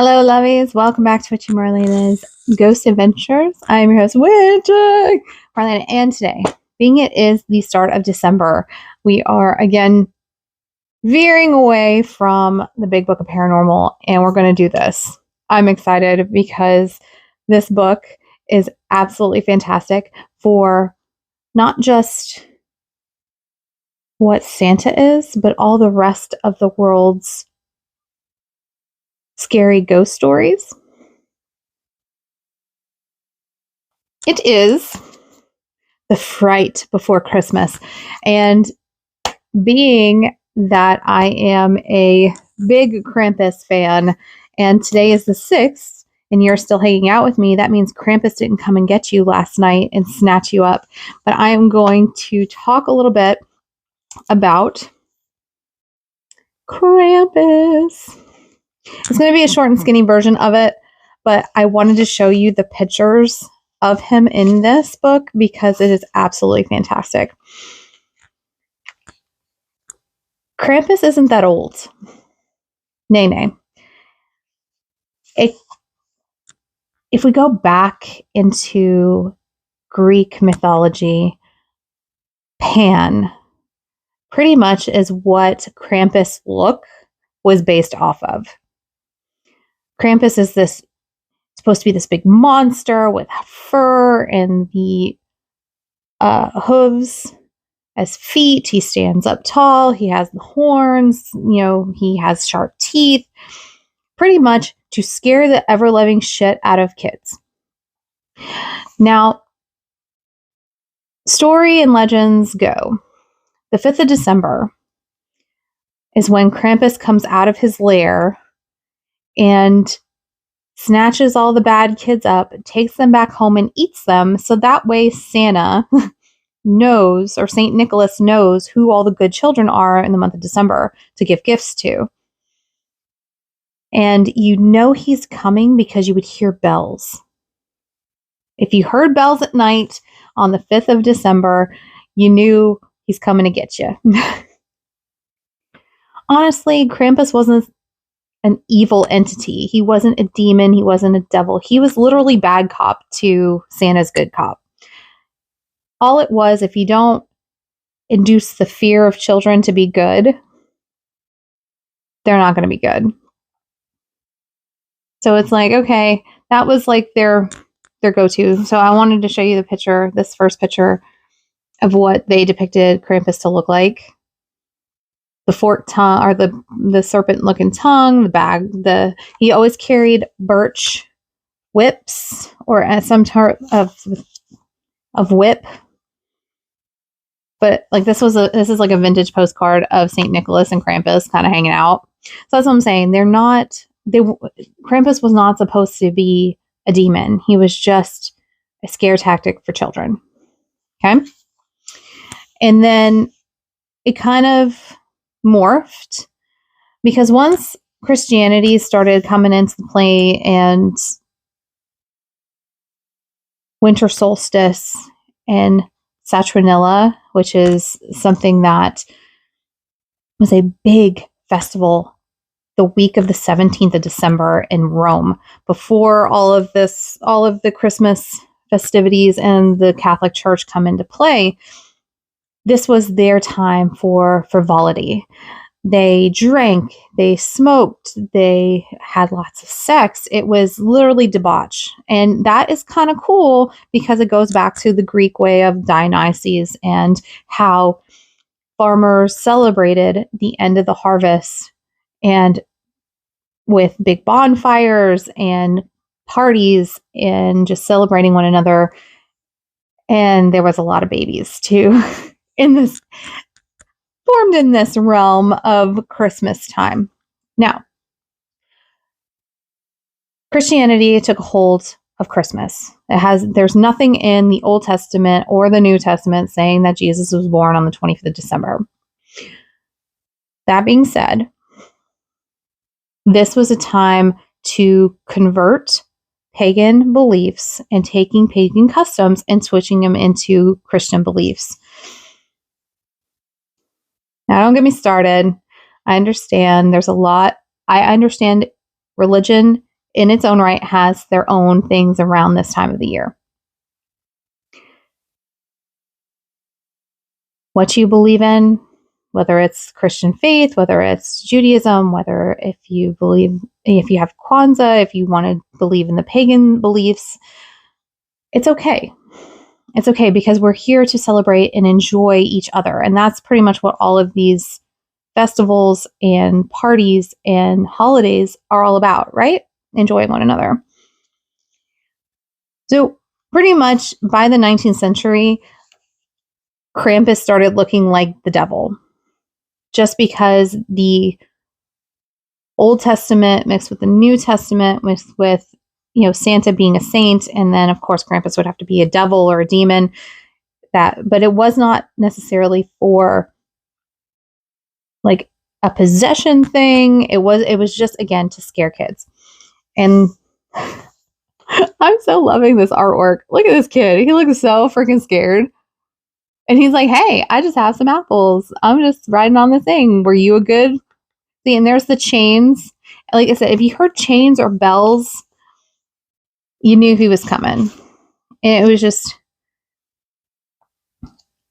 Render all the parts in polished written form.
Hello, lovies. Welcome back to WitchyMarlaina's Ghost Adventures. I'm your host, Witchy Marlaina, and today, being it is the start of December, we are again veering away from the Big Book of Paranormal, and we're going to do this. I'm excited because this book is absolutely fantastic for not just what Santa is, but all the rest of the world's scary ghost stories. It is the Fright Before Christmas. And being that I am a big Krampus fan, and today is the 6th, and you're still hanging out with me, that means Krampus didn't come and get you last night and snatch you up. But I am going to talk a little bit about Krampus. It's going to be a short and skinny version of it, but I wanted to show you the pictures of him in this book because it is absolutely fantastic. Krampus isn't that old. Nay. If we go back into Greek mythology, Pan pretty much is what Krampus' look was based off of. Krampus is supposed to be this big monster with fur and the hooves as feet. He stands up tall. He has the horns. He has sharp teeth. Pretty much to scare the ever-loving shit out of kids. Now, story and legends go. The 5th of December is when Krampus comes out of his lair and snatches all the bad kids up, takes them back home and eats them. So that way Santa knows, or St. Nicholas knows, who all the good children are in the month of December to give gifts to. And he's coming because you would hear bells. If you heard bells at night on the 5th of December, you knew he's coming to get you. Honestly, Krampus wasn't an evil entity. He wasn't a demon. He wasn't a devil. He was literally bad cop to Santa's good cop. All it was, if you don't induce the fear of children to be good, they're not going to be good. So it's like, okay, that was like their go-to. So I wanted to show you this first picture of what they depicted Krampus to look like. The forked tongue, or the serpent-looking tongue, the bag. He always carried birch whips or some sort of whip. But like this is like a vintage postcard of St. Nicholas and Krampus kind of hanging out. So that's what I'm saying. Krampus was not supposed to be a demon. He was just a scare tactic for children. Okay? And then it kind of morphed because once Christianity started coming into the play and winter solstice and Saturnalia, which is something that was a big festival the week of the 17th of December in Rome, before all of the Christmas festivities and the Catholic Church come into play. This was their time for frivolity. They drank, they smoked, they had lots of sex. It was literally debauch. And that is kind of cool because it goes back to the Greek way of Dionysus and how farmers celebrated the end of the harvest and with big bonfires and parties and just celebrating one another. And there was a lot of babies too formed in this realm of Christmas time. Now, Christianity took a hold of Christmas. There's nothing in the Old Testament or the New Testament saying that Jesus was born on the 25th of December. That being said, this was a time to convert pagan beliefs and taking pagan customs and switching them into Christian beliefs. Now, don't get me started. I understand there's a lot. I understand religion in its own right has their own things around this time of the year. What you believe in, whether it's Christian faith, whether it's Judaism, whether if you have Kwanzaa, if you want to believe in the pagan beliefs, it's okay. It's okay because we're here to celebrate and enjoy each other. And that's pretty much what all of these festivals and parties and holidays are all about, right? Enjoying one another. So pretty much by the 19th century, Krampus started looking like the devil, just because the Old Testament mixed with the New Testament, mixed with Santa being a saint, and then of course Krampus would have to be a devil or a demon. But it was not necessarily for like a possession thing. It was just, again, to scare kids. And I'm so loving this artwork. Look at this kid. He looks so freaking scared. And he's like, hey, I just have some apples. I'm just riding on the thing. Were you a good? See, and there's the chains. Like I said, if you heard chains or bells, you knew he was coming. And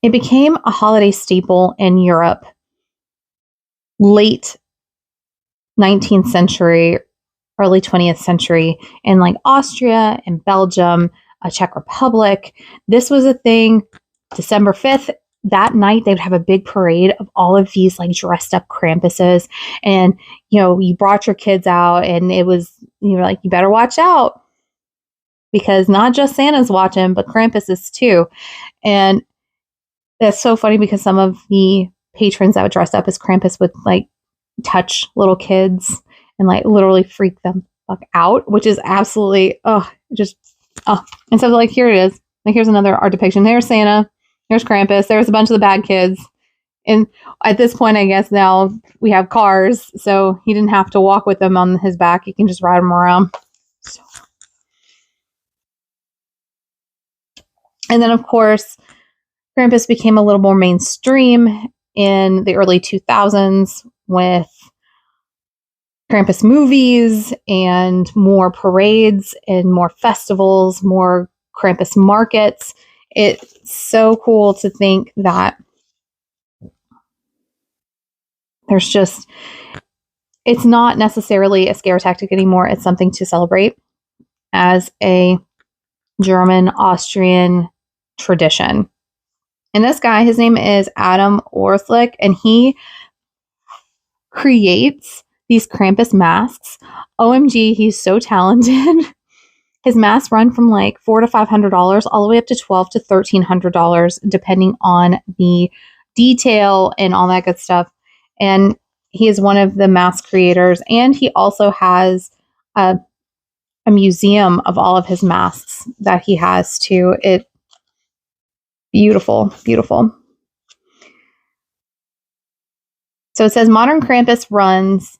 it became a holiday staple in Europe late 19th century, early 20th century, in like Austria and Belgium, Czech Republic. This was a thing. December 5th, that night, they would have a big parade of all of these like dressed up Krampuses. And, you brought your kids out, and you were like, you better watch out, because not just Santa's watching, but Krampus is too. And that's so funny because some of the patrons that would dress up as Krampus would like touch little kids and like literally freak them fuck out, which is absolutely, and so like, here it is. Like, here's another art depiction. There's Santa. There's Krampus. There's a bunch of the bad kids. And at this point, I guess now we have cars, so he didn't have to walk with them on his back. He can just ride them around. And then, of course, Krampus became a little more mainstream in the early 2000s with Krampus movies and more parades and more festivals, more Krampus markets. It's so cool to think that it's not necessarily a scare tactic anymore. It's something to celebrate as a German, Austrian tradition. And this guy, his name is Adam Orthlick, and he creates these Krampus masks. OMG, he's so talented. His masks run from like $400 to $500 all the way up to $1,200 to $1,300, depending on the detail and all that good stuff. And he is one of the mask creators, and he also has a museum of all of his masks that he has too. Beautiful, beautiful. So it says modern Krampus runs.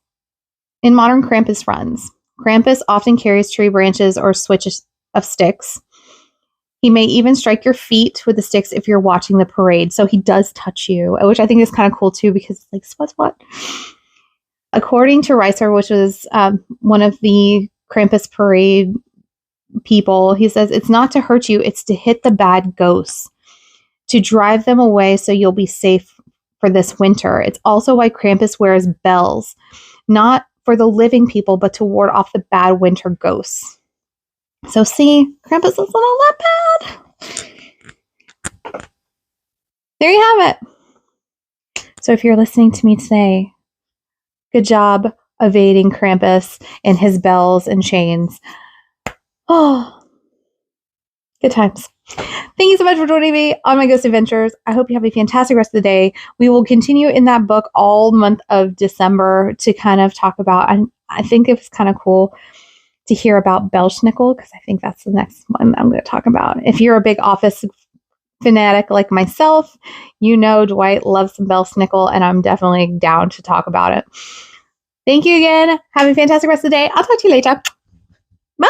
Krampus often carries tree branches or switches of sticks. He may even strike your feet with the sticks if you're watching the parade. So he does touch you, which I think is kind of cool too, because it's like, what? According to Reiser, which was one of the Krampus parade people, he says, it's not to hurt you, it's to hit the bad ghosts, to drive them away so you'll be safe for this winter. It's also why Krampus wears bells, not for the living people, but to ward off the bad winter ghosts. So see, Krampus isn't all that bad. There you have it. So if you're listening to me today, good job evading Krampus and his bells and chains. Oh, good times. Thank you so much for joining me on my ghost adventures. I hope you have a fantastic rest of the day. We will continue in that book all month of December to kind of talk about, and I think it's kind of cool to hear about Belschnickel, because I think that's the next one I'm going to talk about. If you're a big Office fanatic like myself, Dwight loves some Belschnickel, and I'm definitely down to talk about it. Thank you again. Have a fantastic rest of the day. I'll talk to you later. Bye.